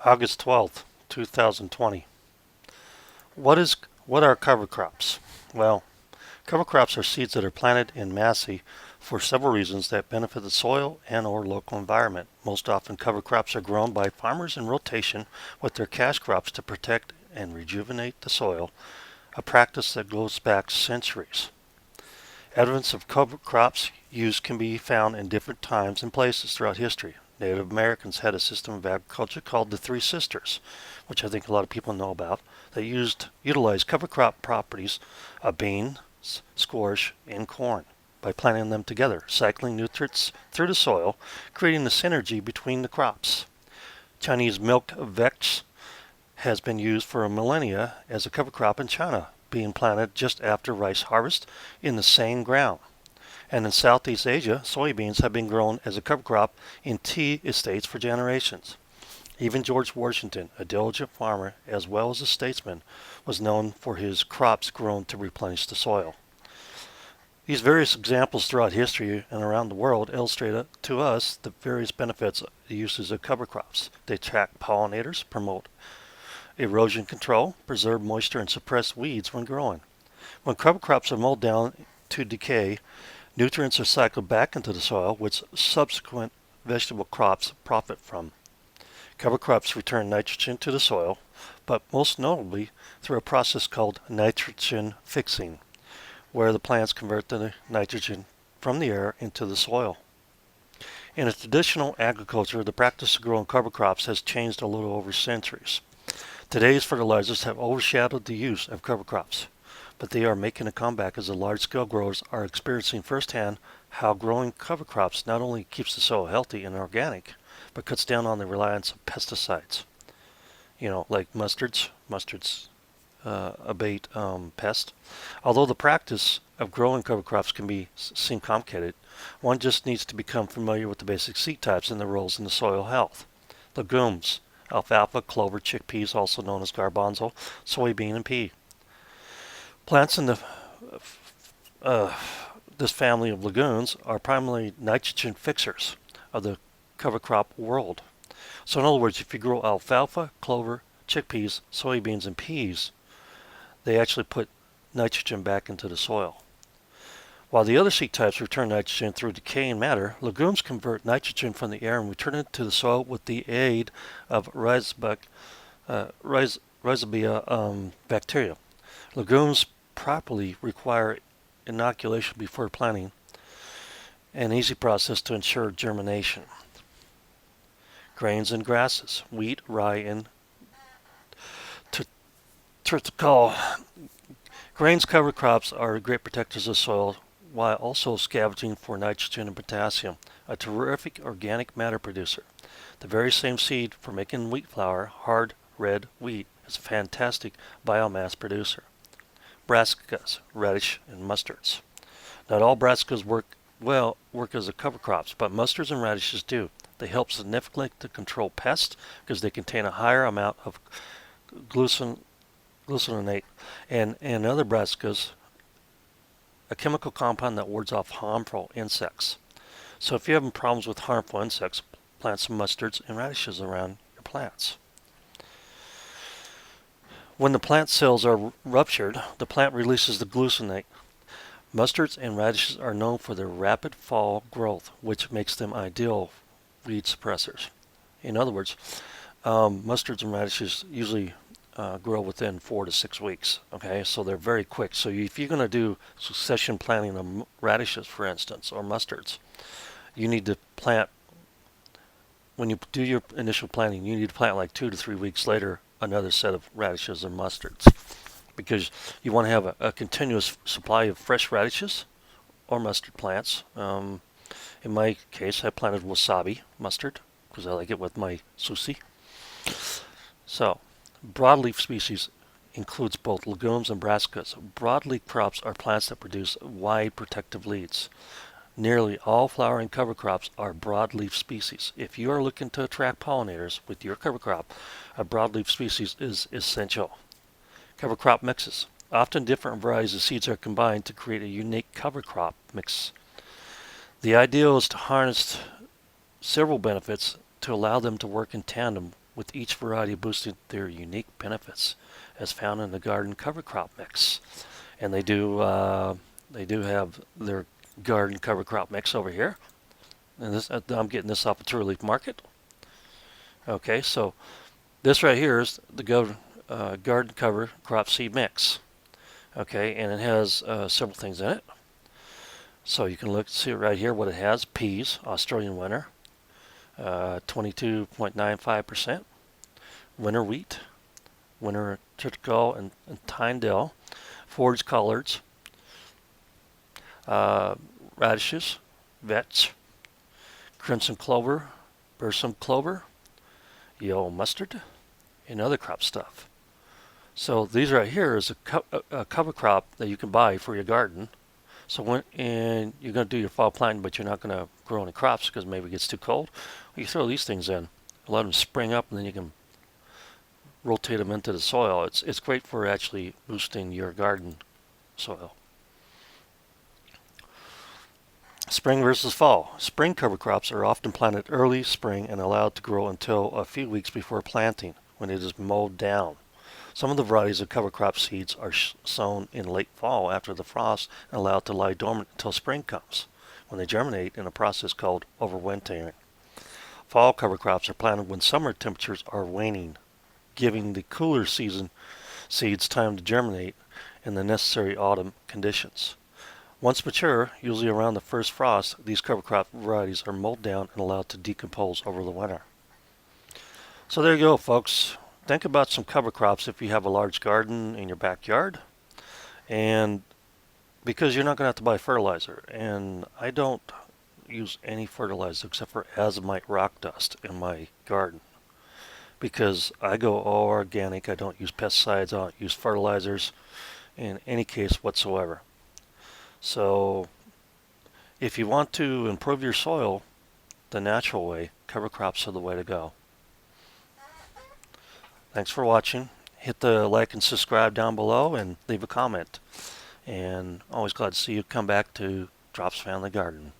August 12th, 2020. What is what are cover crops? Well, cover crops are seeds that are planted in masse for several reasons that benefit the soil and or local environment. Most often cover crops are grown by farmers in rotation with their cash crops to protect and rejuvenate the soil, a practice that goes back centuries. Evidence of cover crops use can be found in different times and places throughout history. Native Americans had a system of agriculture called the Three Sisters, which I think a lot of people know about, that utilized cover crop properties of beans, squash, and corn by planting them together, cycling nutrients through the soil, creating the synergy between the crops. Chinese milk vetch has been used for millennia as a cover crop in China, being planted just after rice harvest in the same ground. And in Southeast Asia, soybeans have been grown as a cover crop in tea estates for generations. Even George Washington, a diligent farmer as well as a statesman, was known for his crops grown to replenish the soil. These various examples throughout history and around the world illustrate to us the various benefits of the uses of cover crops. They attract pollinators, promote erosion control, preserve moisture, and suppress weeds when growing. When cover crops are mowed down to decay, nutrients are cycled back into the soil, which subsequent vegetable crops profit from. Cover crops return nitrogen to the soil, but most notably through a process called nitrogen fixing, where the plants convert the nitrogen from the air into the soil. In a traditional agriculture, the practice of growing cover crops has changed a little over centuries. Today's fertilizers have overshadowed the use of cover crops, but they are making a comeback as the large-scale growers are experiencing firsthand how growing cover crops not only keeps the soil healthy and organic, but cuts down on the reliance of pesticides. Like mustards. Mustards abate pest. Although the practice of growing cover crops can seem complicated, one just needs to become familiar with the basic seed types and their roles in the soil health. Legumes: alfalfa, clover, chickpeas, also known as garbanzo, soybean, and pea. Plants in this family of legumes are primarily nitrogen fixers of the cover crop world. So in other words, if you grow alfalfa, clover, chickpeas, soybeans, and peas, they actually put nitrogen back into the soil. While the other seed types return nitrogen through decaying matter, legumes convert nitrogen from the air and return it to the soil with the aid of rhizobia bacteria. Legumes properly require inoculation before planting, an easy process to ensure germination. Grains and grasses: wheat, rye, and triticale. Grains cover crops are great protectors of soil while also scavenging for nitrogen and potassium, a terrific organic matter producer. The very same seed for making wheat flour, hard red wheat, is a fantastic biomass producer. Brassicas, radish, and mustards. Not all brassicas work as a cover crops, but mustards and radishes do. They help significantly to control pests because they contain a higher amount of glufosinate and other brassicas, a chemical compound that wards off harmful insects. So if you're having problems with harmful insects, plant some mustards and radishes around your plants. When the plant cells are ruptured, the plant releases the glufosinate. Mustards and radishes are known for their rapid fall growth, which makes them ideal weed suppressors. In other words, mustards and radishes usually grow within 4 to 6 weeks. Okay, so they're very quick. So if you're going to do succession planting of radishes, for instance, or mustards, you need to plant, when you do your initial planting, you need to plant like 2 to 3 weeks later another set of radishes or mustards, because you want to have a continuous supply of fresh radishes or mustard plants. In my case, I planted wasabi mustard because I like it with my sushi. So, broadleaf species includes both legumes and brassicas. Broadleaf crops are plants that produce wide protective leaves. Nearly all flowering cover crops are broadleaf species. If you are looking to attract pollinators with your cover crop, a broadleaf species is essential. Cover crop mixes. Often different varieties of seeds are combined to create a unique cover crop mix. The ideal is to harness several benefits to allow them to work in tandem with each variety boosting their unique benefits as found in the garden cover crop mix. And they do have their garden cover crop mix over here. And this, I'm getting this off the True Leaf Market. Okay, so this right here is the garden cover crop seed mix. Okay, and it has several things in it. So you can see it right here what it has. Peas, Australian winter, 22.95%. Winter wheat, winter triticale and Tyndale, forage collards, radishes, vetch, crimson clover, bursum clover, yellow mustard, and other crop stuff. So these right here is a cover crop that you can buy for your garden. So and you're going to do your fall planting, but you're not going to grow any crops because maybe it gets too cold. Well, you throw these things in, let them spring up, and then you can rotate them into the soil. It's great for actually boosting your garden soil. Spring versus fall. Spring cover crops are often planted early spring and allowed to grow until a few weeks before planting, when it is mowed down. Some of the varieties of cover crop seeds are sown in late fall after the frost and allowed to lie dormant until spring comes, when they germinate in a process called overwintering. Fall cover crops are planted when summer temperatures are waning, giving the cooler season seeds time to germinate in the necessary autumn conditions. Once mature, usually around the first frost, these cover crop varieties are mowed down and allowed to decompose over the winter. So there you go, folks. Think about some cover crops if you have a large garden in your backyard, and because you're not going to have to buy fertilizer, and I don't use any fertilizer except for azomite rock dust in my garden because I go all organic. I don't use pesticides, I don't use fertilizers in any case whatsoever. So if you want to improve your soil the natural way, cover crops are the way to go. Thanks for watching. Hit the like and subscribe down below and leave a comment. And always glad to see you come back to Drops Family Garden.